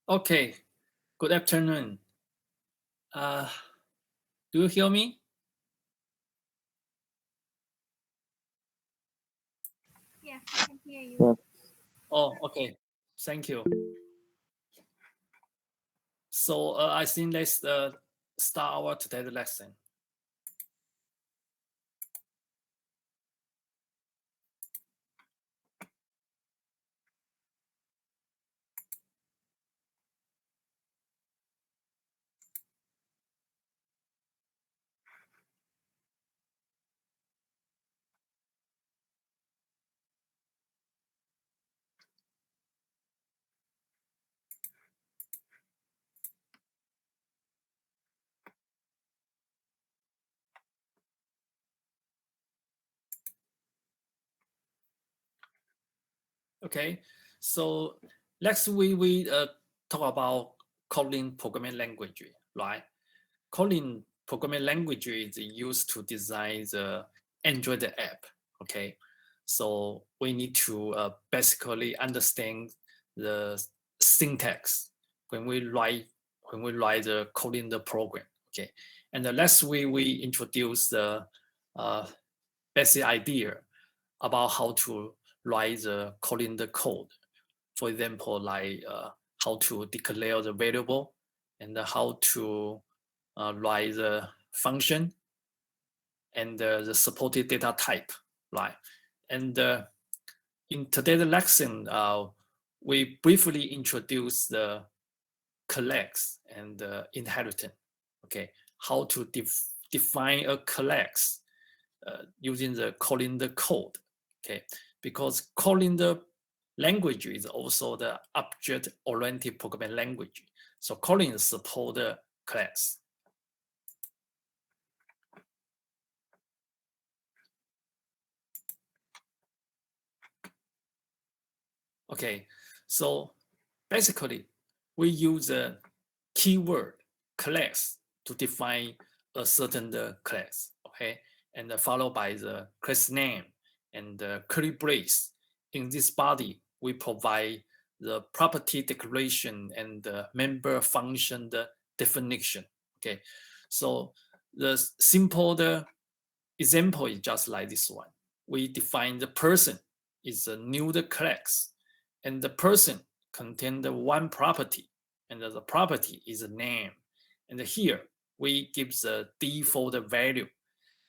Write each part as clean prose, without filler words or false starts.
Okay, good afternoon. Do you hear me? Yes, I can hear you. Oh, okay. Thank you. So I think let's start our today's lesson. Okay, so next we talk about Kotlin programming language, right? Kotlin programming language is used to design the Android app. Okay, so we need to basically understand the syntax when we write the Kotlin the program. Okay, and the last we introduce the uh, basic idea about how to write the Kotlin the code. For example, like how to declare the variable and how to write the function and the supported data type, right? And in today's lesson, we briefly introduce the class and inheritance. Okay, how to define a class using the Kotlin the code. Okay, because Kotlin the language is also the object-oriented programming language. So Kotlin support the class. Okay, so basically, we use a keyword class to define a certain class, okay, and followed by the class name and the curly brace. In this body, we provide the property declaration and the member function the definition. Okay, so the simple example is just like this one. We define the person is a new class, and the person contains the one property, and the property is a name. And here we give the default value,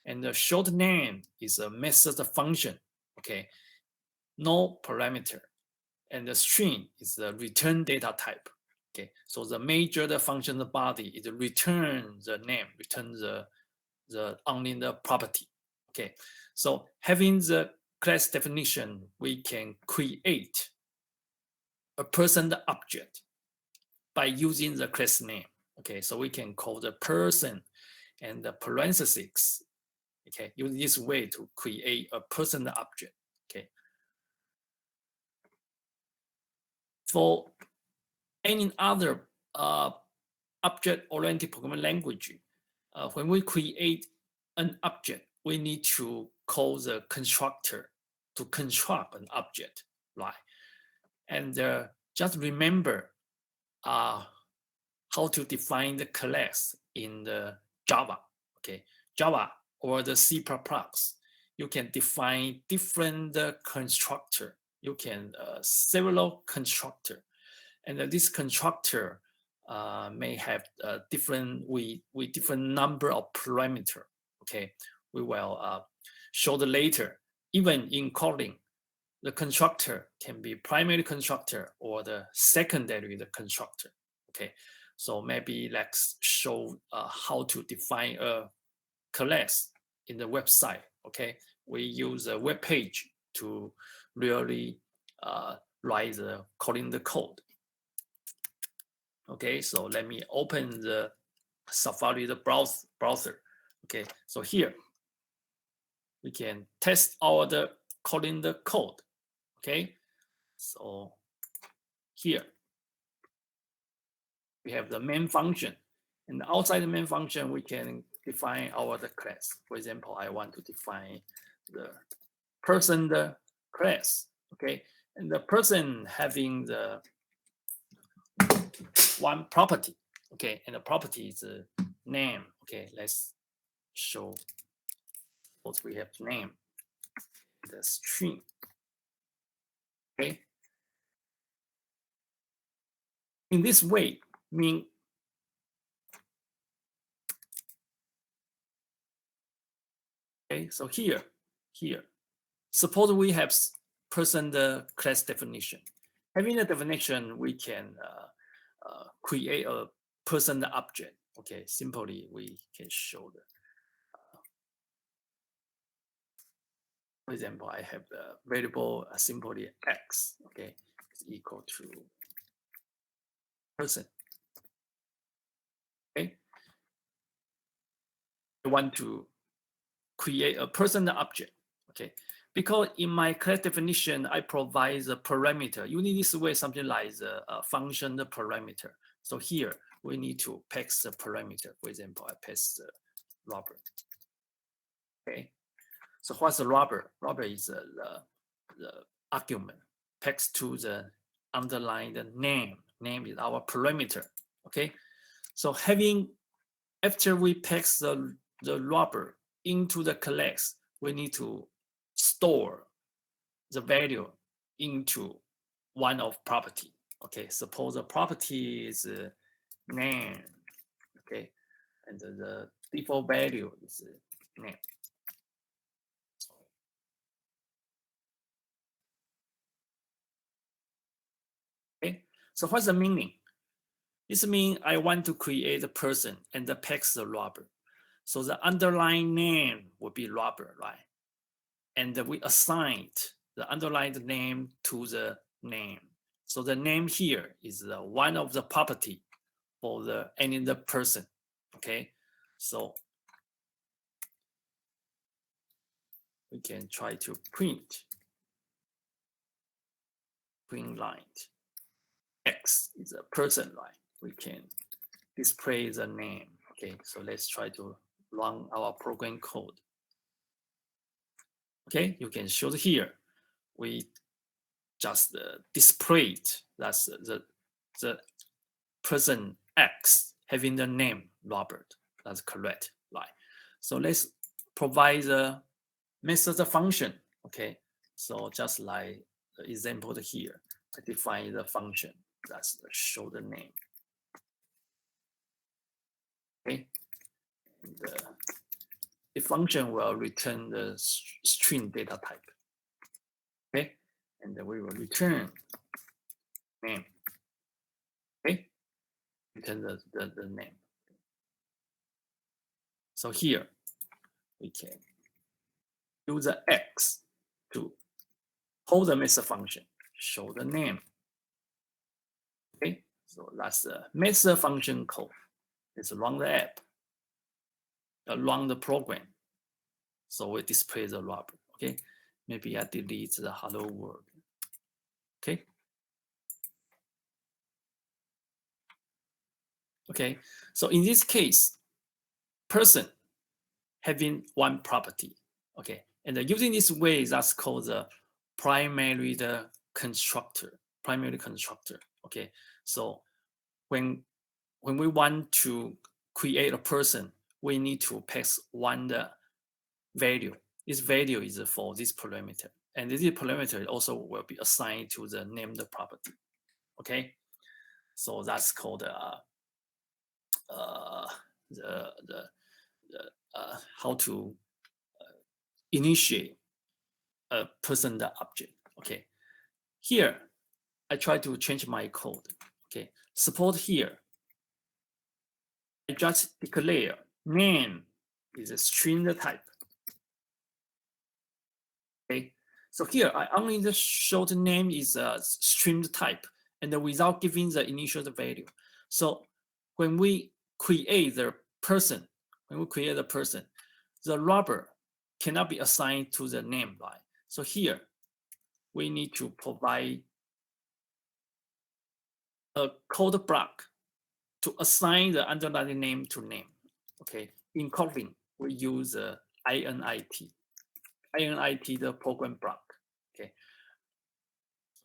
and the short name is a method function. Okay, no parameter, and the string is the return data type. Okay, so the major the function body is return the name, return the only the property. Okay, so having the class definition, we can create a person object by using the class name. Okay, so we can call the person and the parentheses. Okay, use this way to create a person object. Okay, for any other object-oriented programming language, when we create an object, we need to call the constructor to construct an object, right? And just remember how to define the class in the Java, okay? Java or the C++, you can define different constructor. You can several constructor, and this constructor may have different different number of parameter. Okay, we will show the later. Even in Kotlin, the constructor can be primary constructor or the secondary the constructor. Okay, so maybe let's show how to define a class in the website. Okay, we use a web page to really write the Kotlin the code. Okay, so let me open the Safari the browser. Okay, so here we can test our the Kotlin the code. Okay, so here we have the main function, and outside the main function we can define our the class. For example, I want to define the person the class. Okay, and the person having the one property. Okay, and the property is name. Okay, let's show what we have name, the string. Okay, in this way, mean okay. So here, suppose we have person the class definition. Having the definition, we can create a person object. Okay, simply we can show the. For example, I have the variable simply x. Okay, is equal to person. Okay, I want to create a person object. Okay, because in my class definition, I provide the parameter. You need this way something like the function the parameter. So here we need to pass the parameter. For example, I pass the rubber. Okay, so what's the rubber? Rubber is the argument passed to the underlying name. Name is our parameter. Okay, so after we pass the rubber into the class, we need to store the value into one of property. Okay, suppose the property is name. Okay, and the default value is name. Okay, so what's the meaning? This means I want to create a person and pass the rubber. So the underlying name will be rubber, right? And we assigned the underlying name to the name. So the name here is one of the property for any the person. Okay, so we can try to print line. X is a person, right? We can display the name. Okay, so let's try to run our program code. Okay, you can show here. We just displayed that's the person X having the name Robert. That's correct, right? So let's provide the method function. Okay, so just like the example here, I define the function that's show the name. Okay, and the function will return the string data type. Okay, and then we will return name. Okay, return the name. So here we can use the X to hold the method function, show the name. Okay, so that's the method function code. Let's run the app, run the program. So we display the rubber. Okay, maybe I delete the hello world. Okay. Okay, so in this case, person having one property. Okay, and using this way, that's called the primary constructor. Primary constructor. Okay, so when we want to create a person, we need to pass one value. This value is for this parameter, and this parameter also will be assigned to the named property. Okay, so that's called how to initiate a person object. Okay, here I try to change my code. Okay, suppose here I just declare name is a string type. Okay, so here I only just show the name is a string type and without giving the initial value. So when we create the person, the rubber cannot be assigned to the name, right? So here we need to provide a code block to assign the underlying name to name. Okay, in Kotlin we use init. Init the program block. Okay,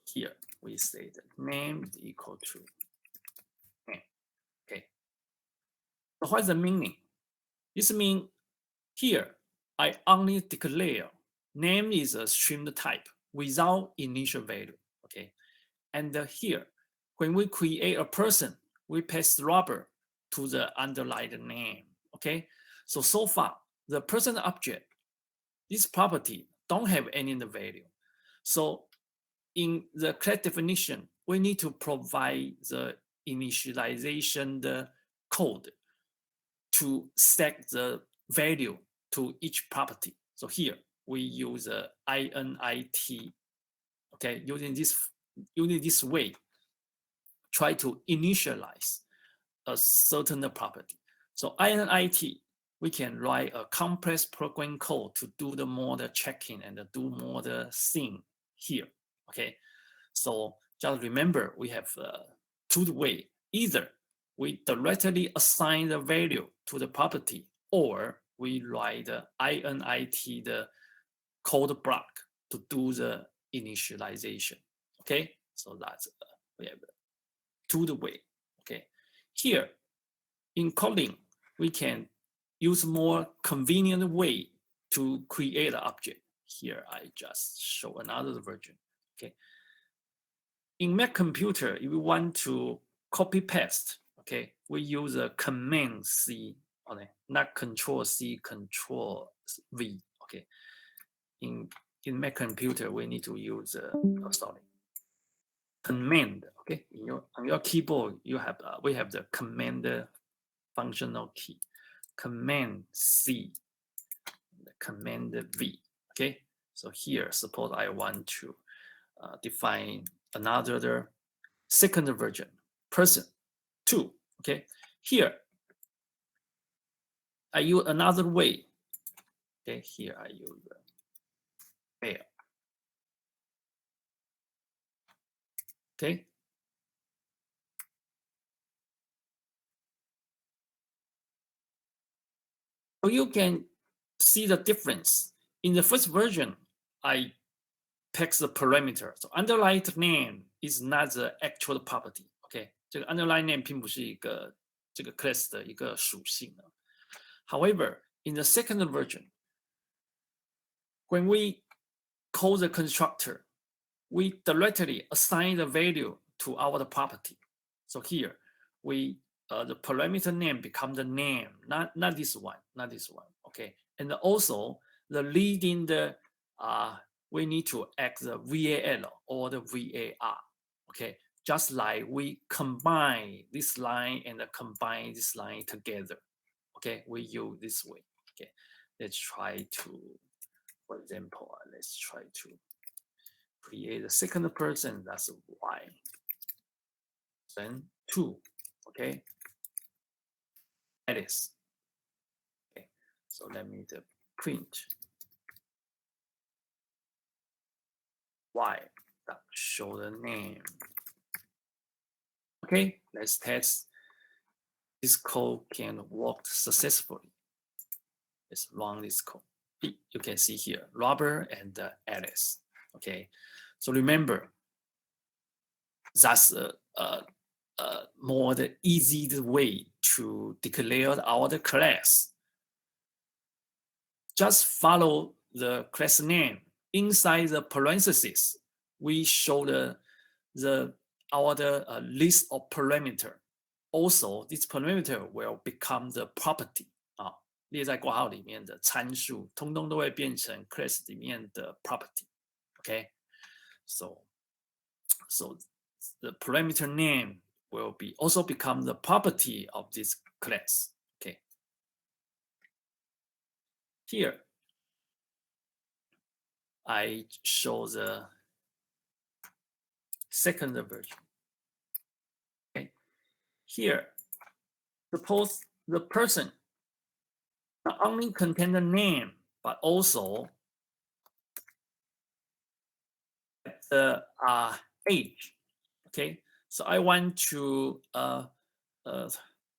here we say the name is equal to So what's the meaning? This means here I only declare name is a string type without initial value. Okay, and here when we create a person, we pass Robert to the underlying name. Okay, so far the person object, this property don't have any value. So in the class definition, we need to provide the initialization the code to stack the value to each property. So here we use a init. Okay, using this way, try to initialize a certain property. So init, we can write a complex program code to do the more the checking and do more the thing here. Okay, so just remember we have two way. Either we directly assign the value to the property, or we write the init the code block to do the initialization. Okay, so that's we have two way. Okay, here in coding we can use more convenient way to create an object. Here I just show another version. Okay, in Mac computer, if you want to copy paste, okay, we use a Command C, okay, not Control C, Control V. Okay, in Mac computer, we need to use Command. Okay, on your keyboard, you have we have the Command functional key, Command C, Command V. Okay, so here, suppose I want to define another second version, person 2. Okay, here I use another way. Okay, here I use bear. Okay, so you can see the difference. In the first version, I pick the parameter. So underlying name is not the actual property. Okay, 这个 underlying name 并不是一个这个 class 的一个属性。However, in the second version, when we call the constructor, we directly assign the value to our property. So here, we the parameter name become the name, not this one, not this one. Okay, and also the leading the we need to add the VAL or the VAR. Okay, just like we combine this line and combine this line together. Okay, we use this way. Okay, let's try to, for example, let's try to create a second person. That's Y. Then 2. Okay, Alice. Okay, so let me print Y that show the name. Okay, let's test this code can work successfully. Let's run this code. You can see here, Robert and Alice. Okay, so remember, that's more the easy way to declare our class. Just follow the class name. Inside the parentheses, we show our list of parameter. Also, this parameter will become the property 啊，列在括号里面的参数，通通都会变成 class 里面的 property. Okay, so the parameter name will be also become the property of this class. Okay, here I show the second version. Okay, here suppose the person not only contain the name but also the age. Okay, so I want to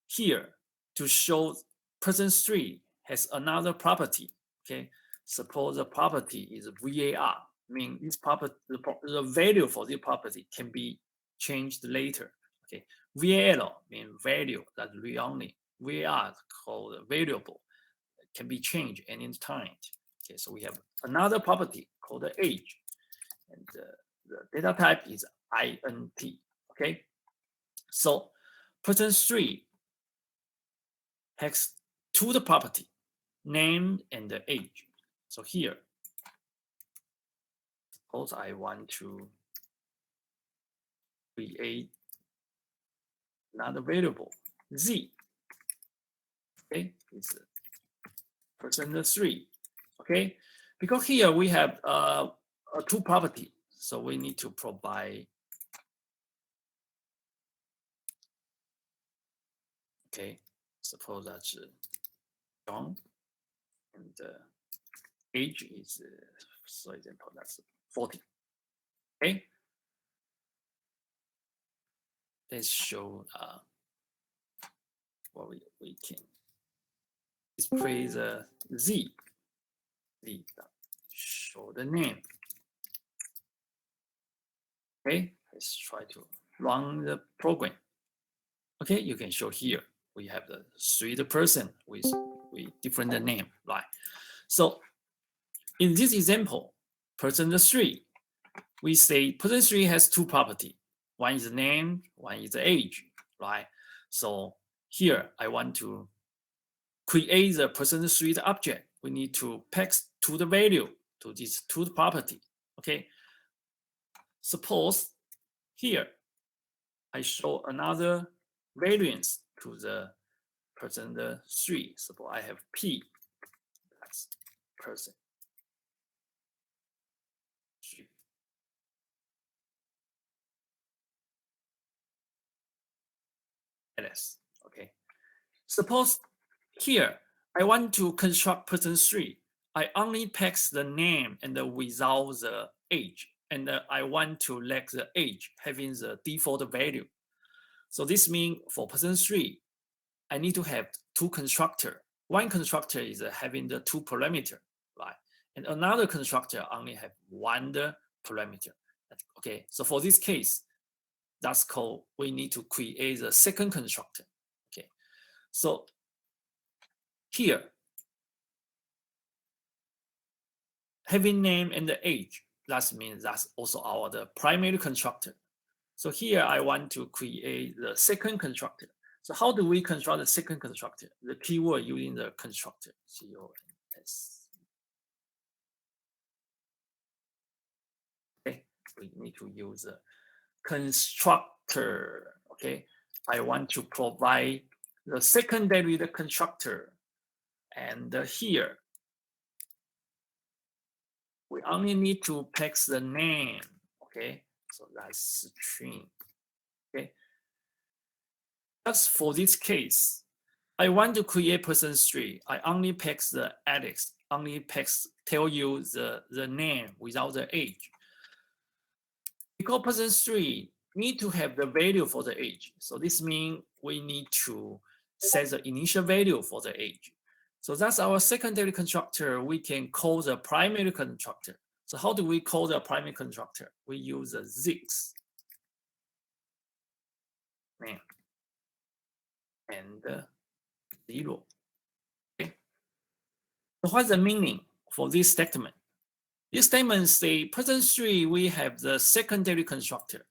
here to show person 3 has another property. Okay, suppose the property is VAR. I mean, this property, the value for this property can be changed later. Okay, VAL means value, that's read only. var called variable, can be changed any time. Okay, so we have another property called the age, and the data type is int. Okay, so person3 has two the property, name and the age. So here, suppose I want to create another variable z. Okay, it's person3. Okay, because here we have two property, so we need to provide. Okay, suppose that's John, and age is, for example, that's 40. Okay, let's show what we can display the z. Show the name. Okay, let's try to run the program. Okay, you can show here we have the 3 person with different name, right? So in this example, person 3, we say person 3 has two property. One is the name, one is the age, right? So here I want to create the person 3 object. We need to pass to the value to this to the property. Okay. Suppose here I show another variance to the person 3. Suppose I have P, that's person 3. LS. Okay. Suppose here I want to construct person 3. I only pass the name and without the age, and I want to let the age having the default value. So this means for person 3, I need to have two constructor. One constructor is having the two parameter, right? And another constructor only have one parameter. Okay, so for this case, that's called we need to create the second constructor. Okay, so here, having name and the age, that means that's also our the primary constructor. So here I want to create the second constructor. So how do we construct the second constructor? The keyword using the constructor, C-O-N-S. Okay, we need to use a constructor. Okay, I want to provide the secondary the constructor, and here we only need to pass the name. Okay, so that's string. Okay, just for this case, I want to create person 3. I only pass the Alex, only tell you the name without the age. Because person 3 need to have the value for the age. So this means we need to set the initial value for the age. So that's our secondary constructor. We can call the primary constructor. So how do we call the primary constructor? We use the zix name and 0. Okay. So what's the meaning for this statement? This statement say person 3, we have the secondary constructor.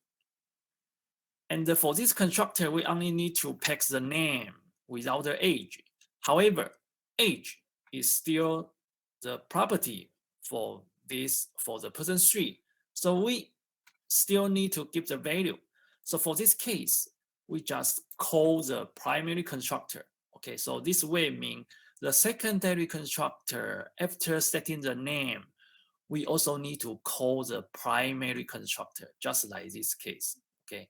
And for this constructor, we only need to pass the name without the age. However, age is still the property for the person 3. So we still need to give the value. So for this case, we just call the primary constructor. Okay, so this way means the secondary constructor, after setting the name, we also need to call the primary constructor, just like this case. Okay,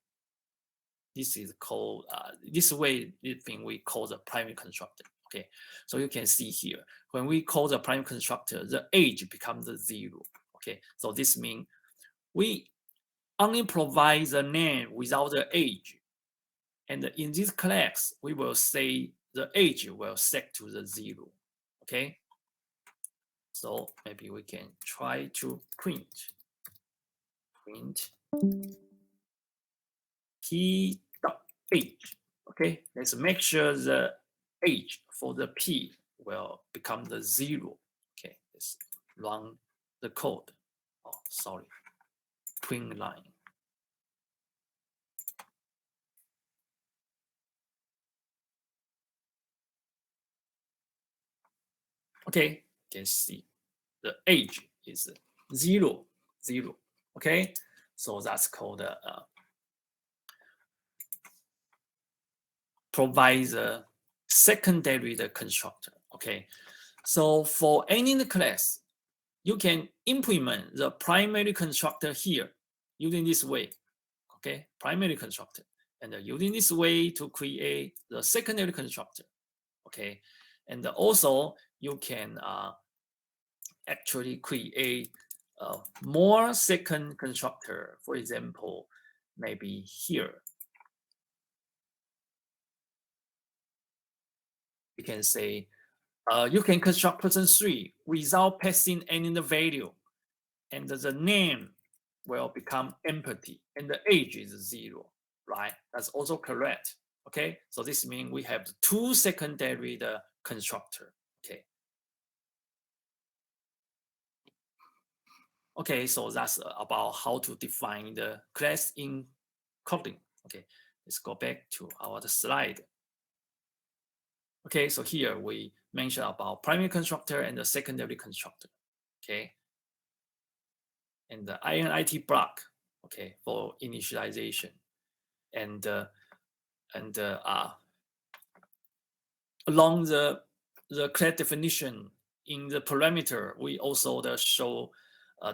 this is called this way. This thing we call the primary constructor. Okay, so you can see here when we call the primary constructor, the age becomes 0. Okay, so this means we only provide the name without the age, and in this class we will say the age will set to the 0. Okay, so maybe we can try to print key.age. Okay, let's make sure the age for the P will become the 0. Okay, let's run the code. Oh, sorry, print line. Okay, you can see the age is 0, 0. Okay, so that's called provides a secondary constructor. Okay, so for any class, you can implement the primary constructor here using this way. Okay, primary constructor, and using this way to create the secondary constructor. Okay, and also you can actually create more second constructor. For example, maybe here you can say you can construct person 3 without passing any value, and the name will become empty, and the age is 0, right? That's also correct. Okay, so this means we have 2 secondary constructor. Okay. Okay, so that's about how to define the class in Kotlin. Okay, let's go back to our slide. Okay, so here we mentioned about primary constructor and the secondary constructor. Okay, and the init block. Okay, for initialization, and along the class definition in the parameter, we also show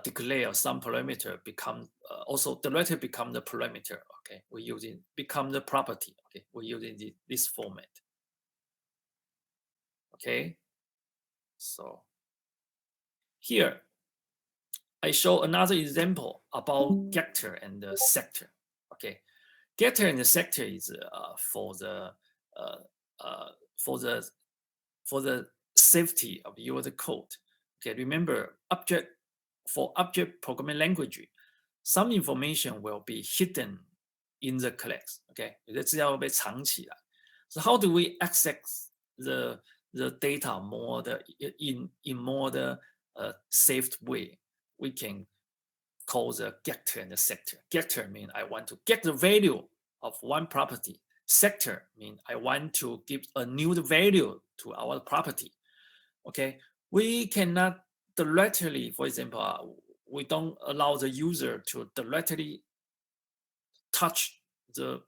declare some parameter become also directly become the parameter. Okay, we're using become the property. Okay, we're using this format. Okay, so here I show another example about getter and the sector. Okay, getter and the sector is for the safety of your code. Okay, remember for object programming language, some information will be hidden in the class. Okay, 有些资料会被藏起来。So how do we access the data more in more safe way? We can call the getter and the sector. Getter means I want to get the value of one property. Sector means I want to give a new value to our property. Okay, we cannot directly, for example, we don't allow the user to directly touch the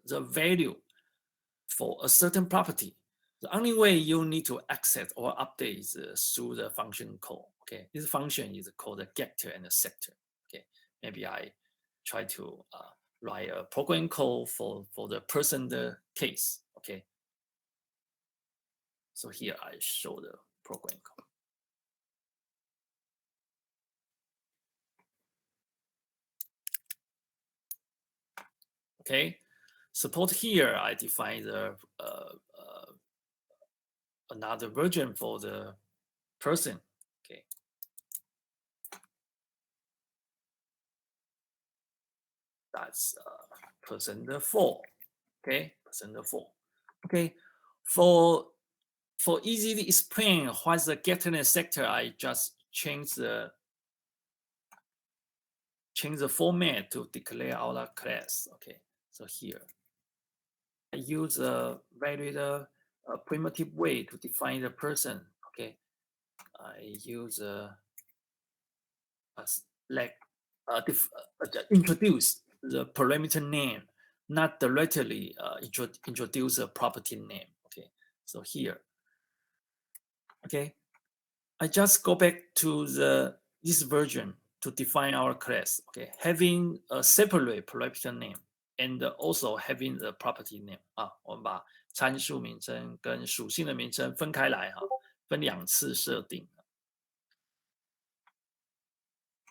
value for a certain property. The only way you need to access or update is through the function call. Okay, this function is called the getter and the sector. Okay, maybe I try to write a program code for the person case. Okay, so here I show the program code. Okay, suppose here I define the another version for the person. Okay, that's person 4. Okay, person 4. Okay, for easy to explain what's the getter and sector, I just change the format to declare our class. Okay, so here I use a very primitive way to define the person. Okay, I use introduce the parameter name, not directly introduce a property name. Okay, so here, okay, I just go back to this version to define our class. Okay, having a separate parameter name and also having the property name. 我们把参数名称跟属性的名称分开来分2次设定。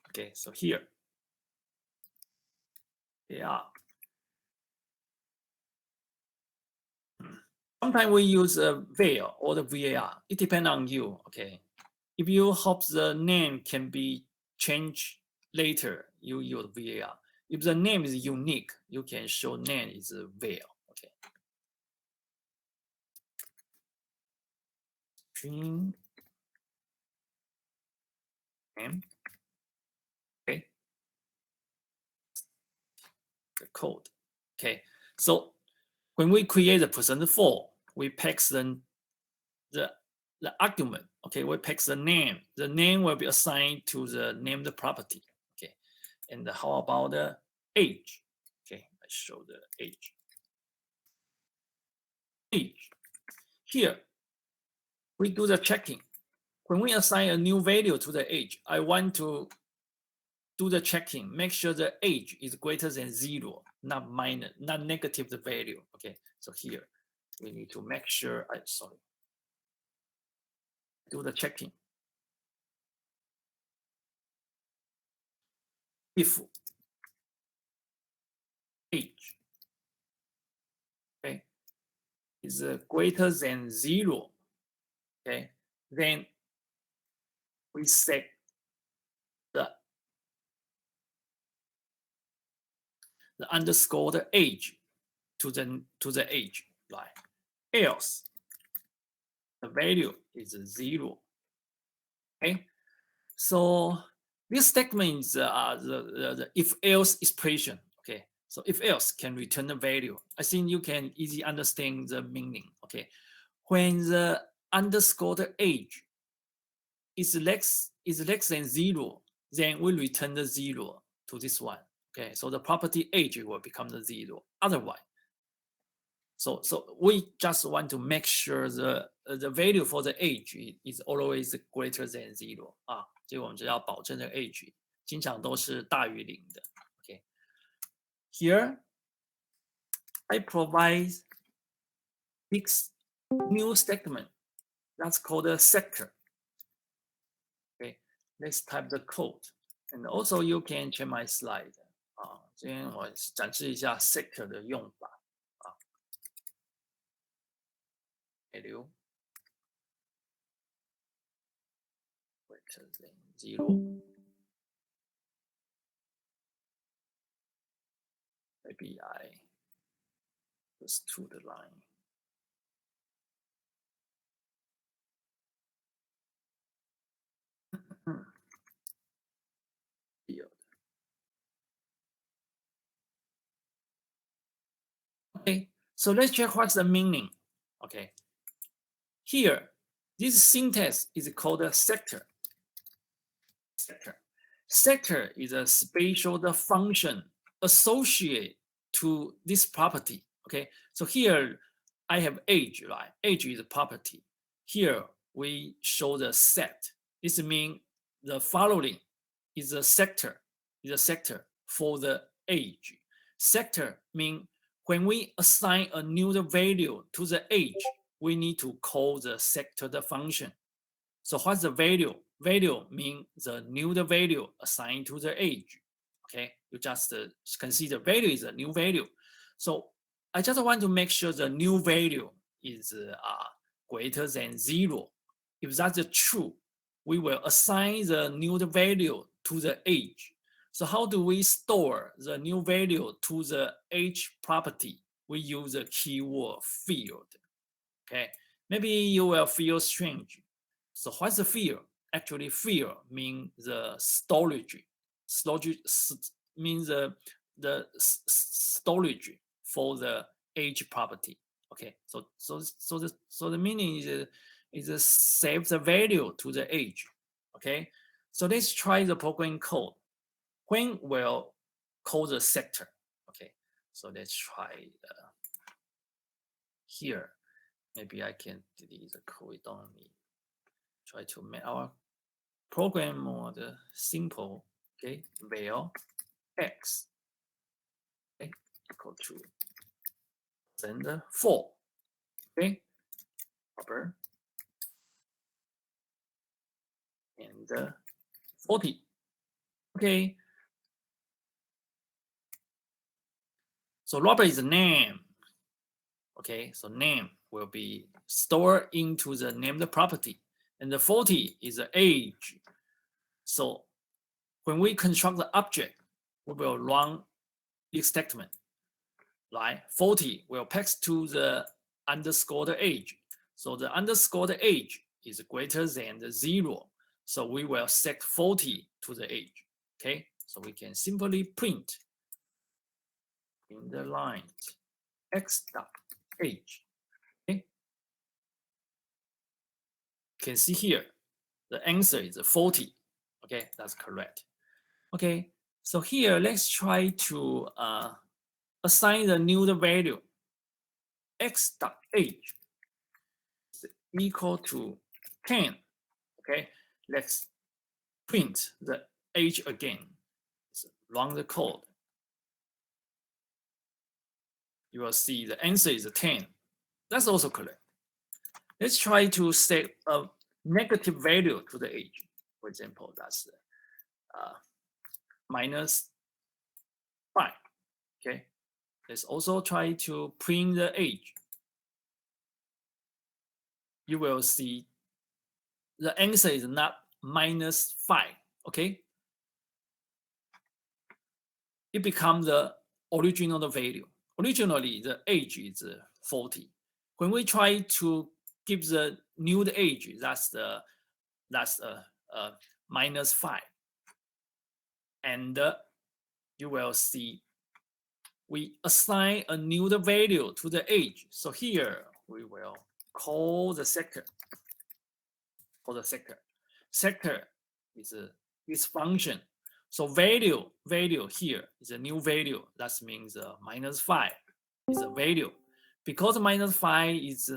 Okay, so here they are. Sometimes we use a var or the var. It depends on you. Okay, if you hope the name can be changed later, you use var. If the name is unique, you can show name is var. Okay. string name. Okay, the code. Okay, so when we create the %4, we pass the argument. Okay, we pass the name. The name will be assigned to the named property. Okay, and how about the age? Okay, I show the age. Age. Here, we do the checking. When we assign a new value to the age, I want to do the checking, make sure the age is greater than 0, not minus, not negative the value. Okay, so here we need to make sure, do the checking. If age, okay, is greater than 0, okay, then we set the underscore the age to the age, right? Else the value is 0. Okay, so this statement is the if else expression. Okay, so if else can return the value. I think you can easily understand the meaning. Okay, when the underscore the age is less than 0, then we return the 0 to this one. Okay, so the property age will become the 0. Otherwise, so we just want to make sure the value for the age is always greater than 0 啊，所以我们只要保证这个 age 经常都是大于0的。Okay, here I provide this new statement that's called a sector. Okay, let's type the code, and also you can check my slide. 啊，今天我展示一下 sector 的用法。value greater than 0. Maybe I just to the line. Field. Okay, so let's check what's the meaning. Okay, here this syntax is called a sector. Sector is a special function associated to this property. Okay, so here I have age, right? Age is a property. Here we show the set. This means the following is a sector. For the age. Sector means when we assign a new value to the age, we need to call the sector the function. So what's the value? Value means the new value assigned to the age. Okay, you just consider value is a new value. So I just want to make sure the new value is greater than 0. If that's true, we will assign the new value to the age. So how do we store the new value to the age property? We use the keyword field. Okay, maybe you will feel strange. So what's the field? Actually, field means the storage. Storage means the storage for the age property. Okay, so the meaning is save the value to the age. Okay, so let's try the program code. When we'll call the sector. Okay, so let's try here. Maybe I can delete the code. We don't need. Try to make our program more simple. Okay, val x, okay, equal to then 4. Okay, upper and 40. Okay, so Robert is a name. Okay, so name will be stored into the named property, and the 40 is the age. So when we construct the object, we will run this statement. Right, 40 will pass to the underscore age. So the underscore age is greater than 0. So we will set 40 to the age. Okay, so we can simply print in the line x dot age. Okay, you can see here the answer is 40. Okay, that's correct. Okay, so here let's try to assign the new value. X dot age is equal to 10. Okay, let's print the age again. So run the code. You will see the answer is 10. That's also correct. Let's try to set a negative value to the age. For example, that's minus 5. Okay, let's also try to print the age. You will see the answer is not minus 5. Okay, it becomes the original value. Originally, the age is 40. When we try to give the new age, that's minus 5. And you will see we assign a new value to the age. So here we will call the sector. For the sector, sector is this function. So value here is a new value. That means minus 5 is a value. Because minus 5 is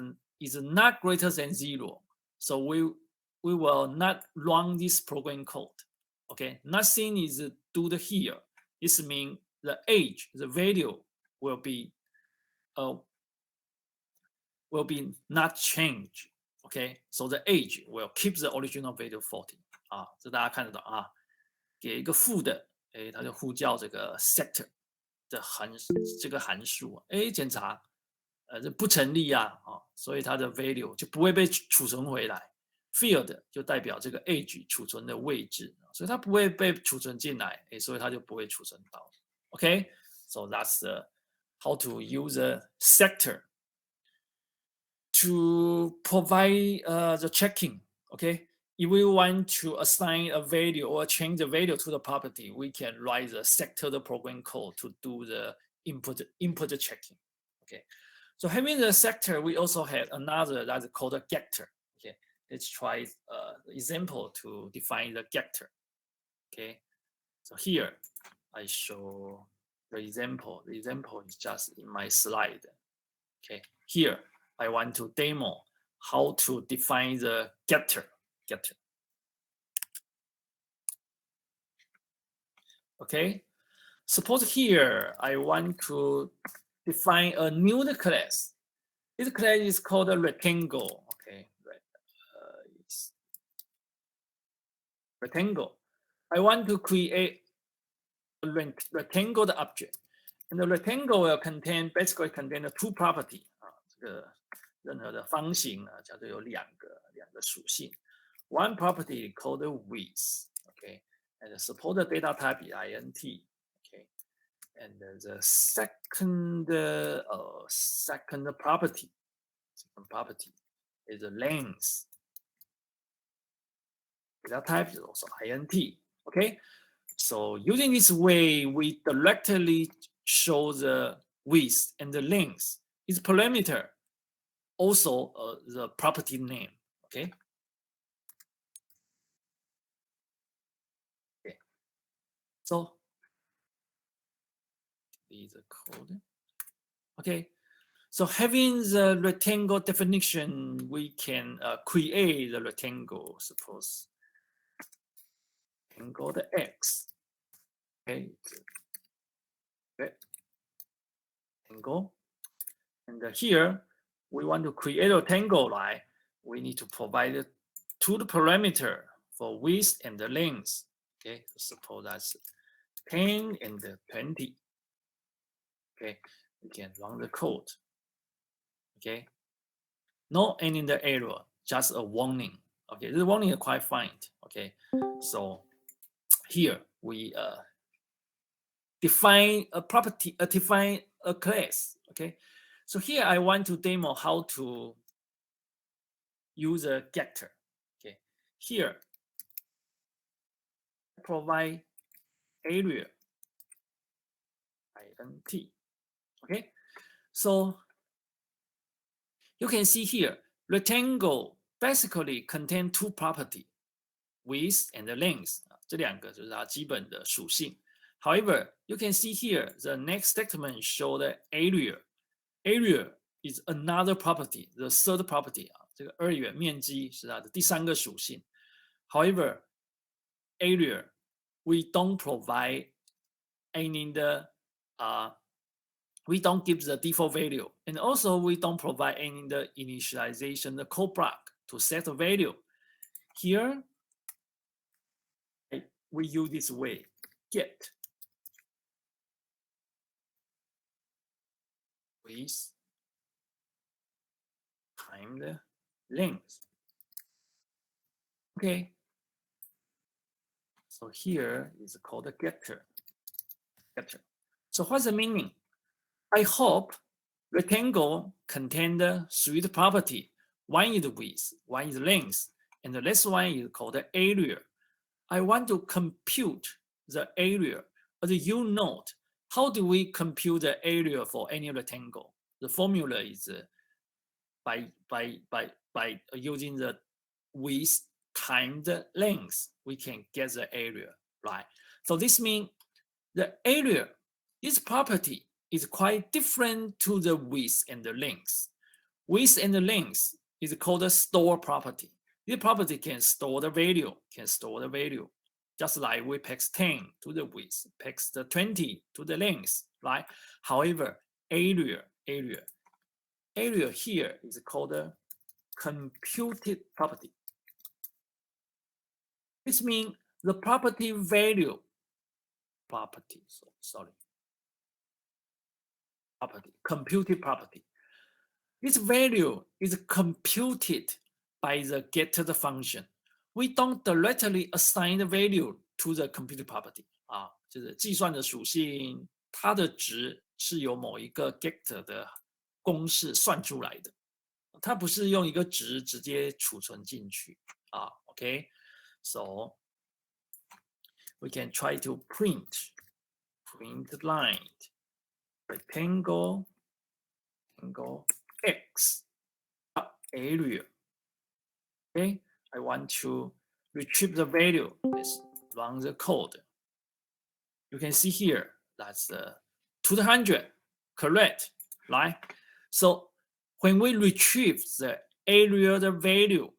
not greater than 0, so we will not run this program code. Okay, nothing is do here. This means the age, the value will be not change. Okay, so the age will keep the original value 40 啊，这大家看得到啊，给一个负的，哎，它就呼叫这个 sector 的这个函数，哎，检查，这不成立啊，所以它的 value 就不会被储存回来 ，field 就代表这个 age 储存的位置，所以它不会被储存进来，哎，所以它就不会储存到。Okay, so that's how to use a sector to provide the checking. Okay, if we want to assign a value or change the value to the property, we can write the sector the program code to do the input checking. Okay, so having the sector, we also have another that's called a getter. Okay, let's try the example to define the getter. Okay, so here I show the example. The example is just in my slide. Okay, here I want to demo how to define the getter. Okay, suppose here I want to define a new class. This class is called a rectangle. Okay, rectangle. I want to create a rectangle object, and the rectangle will basically contain two properties. 这个任何的方形啊，假设有两个属性。One property called width. Okay, and suppose the data type is int. Okay, and the second property is the length. Data type is also int. Okay, so using this way, we directly show the width and the length. Its parameter also the property name. Okay. So is the code. Okay, so having the rectangle definition, we can create the rectangle. Suppose rectangle the x. Okay, rectangle, and here we want to create a rectangle, right? We need to provide two parameter for width and the length. Okay, so suppose that's 10 and 20. Okay, we can run the code. Okay, no ending the error, just a warning. Okay, this warning is quite fine. Okay, so here we define a property, define a class. Okay, so here I want to demo how to use a getter. Okay, here provide area int. Okay, so you can see here rectangle basically contain two property, width and length. 这两个就是它基本的属性。However, you can see here the next statement show the area. Area is another property, the third property 啊，这个二元面积是它的第三个属性。However, area we don't provide any we don't give the default value, and also we don't provide any the initialization the code block to set the value. Here we use this way, get width times the length. Okay, so here is called a getter. So what's the meaning? I hope rectangle contain the three property. One is width, one is length, and the last one is called the area. I want to compute the area. As you note, how do we compute the area for any rectangle? The formula is by using the width times the length, we can get the area, right? So this means the area, this property is quite different to the width and the length. Width and the length is called a store property. This property can store the value, just like we pass 10 to the width, pass the 20 to the length, right? However, area here is called a computed property. This means the property value, computed property. This value is computed by the getter function. We don't directly assign the value to the computed property 啊，就是计算的属性，它的值是由某一个 getter 的公式算出来的，它不是用一个值直接储存进去啊。OK， so we can try to print line rectangle x area. Okay, I want to retrieve the value. Let's run the code. You can see here that's 200, correct, right? So when we retrieve the area the value,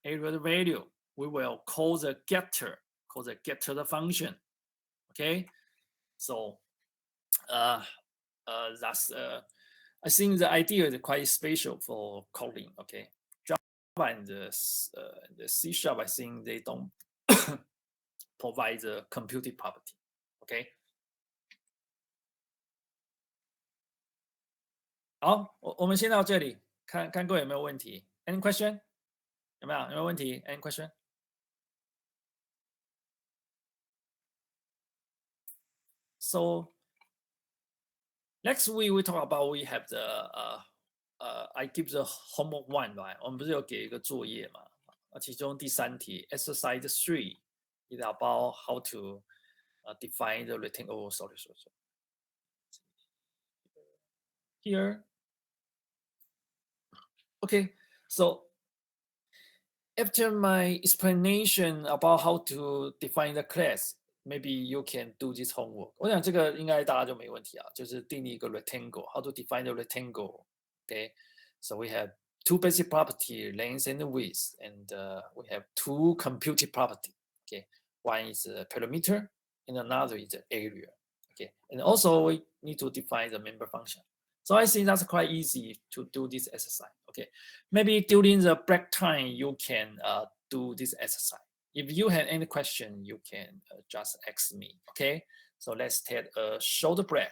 we will call the getter the function. Okay, so that's I think the idea is quite special for coding. Okay, Java and the C#, I think they don't provide the computed property. Okay. 好，我们先到这里，看各位有没有问题 ？Any question？ 有没有问题 ？Any question？ So next week we talk about we have the I give the homework 1 right？ 我们不是有给一个作业嘛？其中第3题 exercise 3 is about how to define the rectangle. Sorry. Here. Okay, so after my explanation about how to define the class, maybe you can do this homework. 我想这个应该大家就没问题啊，就是定义一个 rectangle, how to define the rectangle. Okay, so we have two basic property, length and width, and we have two computed property. Okay, one is a perimeter and another is the area. Okay, and also we need to define the member function. So I think that's quite easy to do this exercise. Okay, maybe during the break time you can do this exercise. If you have any question, you can just ask me. Okay, so let's take a short break.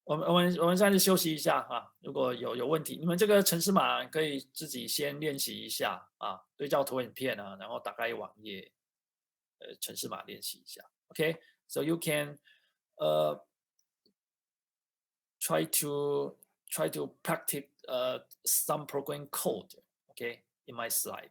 我们暂时休息一下啊，如果有问题，你们这个程式码可以自己先练习一下啊，对照投影片啊，然后打开网页，程式码练习一下。Okay, so you can try to practice some program code. okay, in my slide.